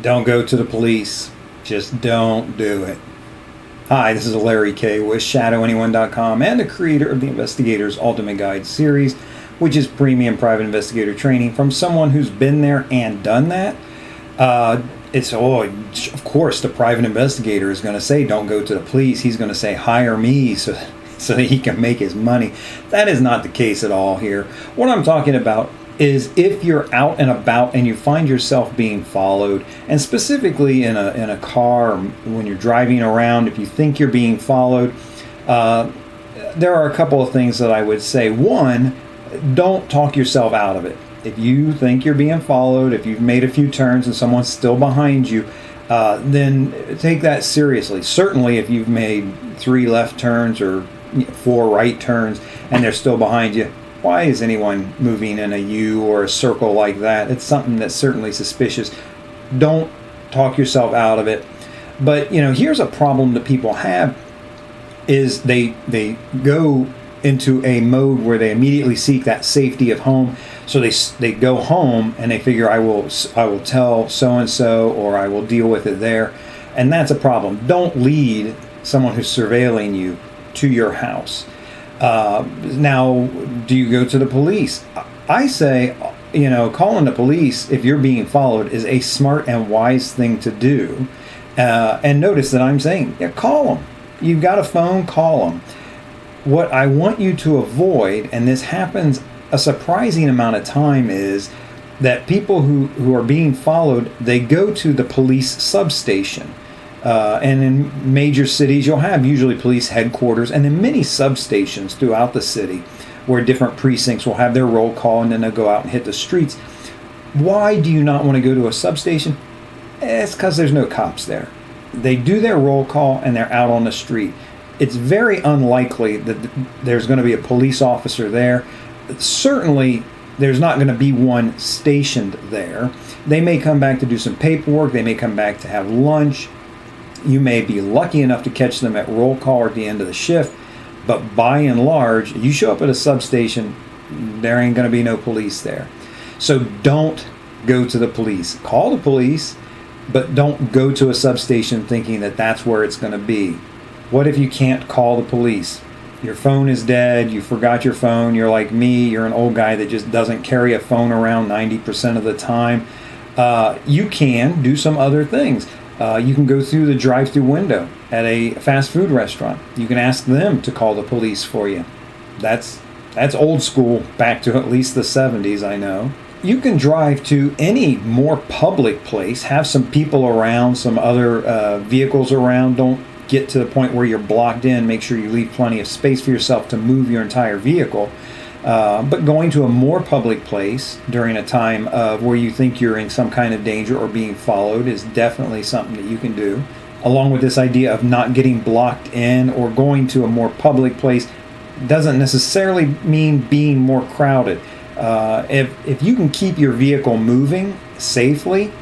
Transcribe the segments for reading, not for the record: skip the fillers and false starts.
Don't go to the police. Just don't do it. Hi, this is Larry Kaye with ShadowAnyone.com and the creator of the Investigator's Ultimate Guide series, which is premium private investigator training from someone who's been there and done that. Of course, the private investigator is going to say, don't go to the police. He's going to say, hire me so that he can make his money. That is not the case at all here. What I'm talking about is if you're out and about and you find yourself being followed, and specifically in a car or when you're driving around, if you think you're being followed, there are a couple of things that I would say. One, don't talk yourself out of it. If you think you're being followed, if you've made a few turns and someone's still behind you, then take that seriously. Certainly if you've made 3 left turns or 4 right turns and they're still behind you, why is anyone moving in a U or a circle like that? It's something that's certainly suspicious. Don't talk yourself out of it. But, here's a problem that people have is they go into a mode where they immediately seek that safety of home. So they go home and they figure, I will tell so-and-so, or I will deal with it there. And that's a problem. Don't lead someone who's surveilling you to your house. Now, do you go to the police? I say, calling the police if you're being followed is a smart and wise thing to do. And notice that I'm saying, call them. You've got a phone, call them. What I want you to avoid, and this happens a surprising amount of time, is that people who are being followed, they go to the police substation. And in major cities, you'll have usually police headquarters and then many substations throughout the city where different precincts will have their roll call and then they'll go out and hit the streets. Why do you not want to go to a substation? It's because there's no cops there. They do their roll call and they're out on the street. It's very unlikely that there's going to be a police officer there. Certainly, there's not going to be one stationed there. They may come back to do some paperwork. They may come back to have lunch. You may be lucky enough to catch them at roll call at the end of the shift. But by and large, you show up at a substation, there ain't going to be no police there. So don't go to the police. Call the police, but don't go to a substation thinking that that's where it's going to be. What if you can't call the police? Your phone is dead, you forgot your phone, you're like me, you're an old guy that just doesn't carry a phone around 90% of the time. You can do some other things. You can go through the drive-through window at a fast food restaurant. You can ask them to call the police for you. That's old school, back to at least the 70s, I know. You can drive to any more public place, have some people around, some other vehicles around. Don't get to the point where you're blocked in. Make sure you leave plenty of space for yourself to move your entire vehicle. But going to a more public place during a time of where you think you're in some kind of danger or being followed is definitely something that you can do. Along with this idea of not getting blocked in or going to a more public place doesn't necessarily mean being more crowded. If you can keep your vehicle moving safely,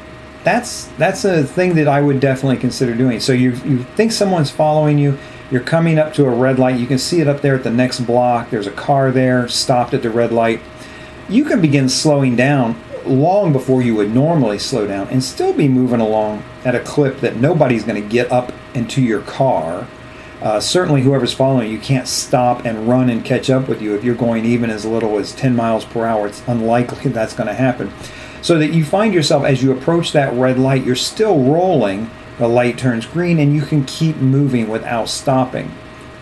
that's a thing that I would definitely consider doing. So you think someone's following you, you're coming up to a red light, you can see it up there at the next block, there's a car there, stopped at the red light. You can begin slowing down long before you would normally slow down and still be moving along at a clip that nobody's going to get up into your car. Certainly whoever's following you can't stop and run and catch up with you if you're going even as little as 10 miles per hour. It's unlikely that's going to happen. So that you find yourself, as you approach that red light, you're still rolling, the light turns green, and you can keep moving without stopping.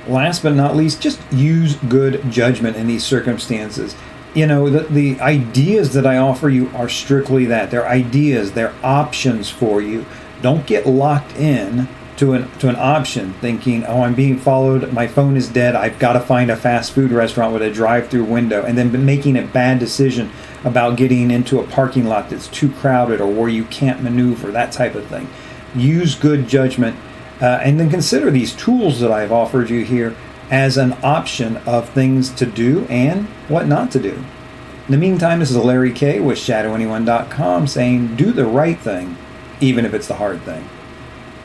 Last but not least, just use good judgment in these circumstances. The ideas that I offer you are strictly that. They're ideas, they're options for you. Don't get locked in to an option thinking, oh, I'm being followed, my phone is dead, I've got to find a fast food restaurant with a drive-through window, and then making a bad decision about getting into a parking lot that's too crowded or where you can't maneuver, that type of thing. Use good judgment, and then consider these tools that I've offered you here as an option of things to do and what not to do. In the meantime, this is Larry Kaye with ShadowAnyone.com saying, do the right thing, even if it's the hard thing.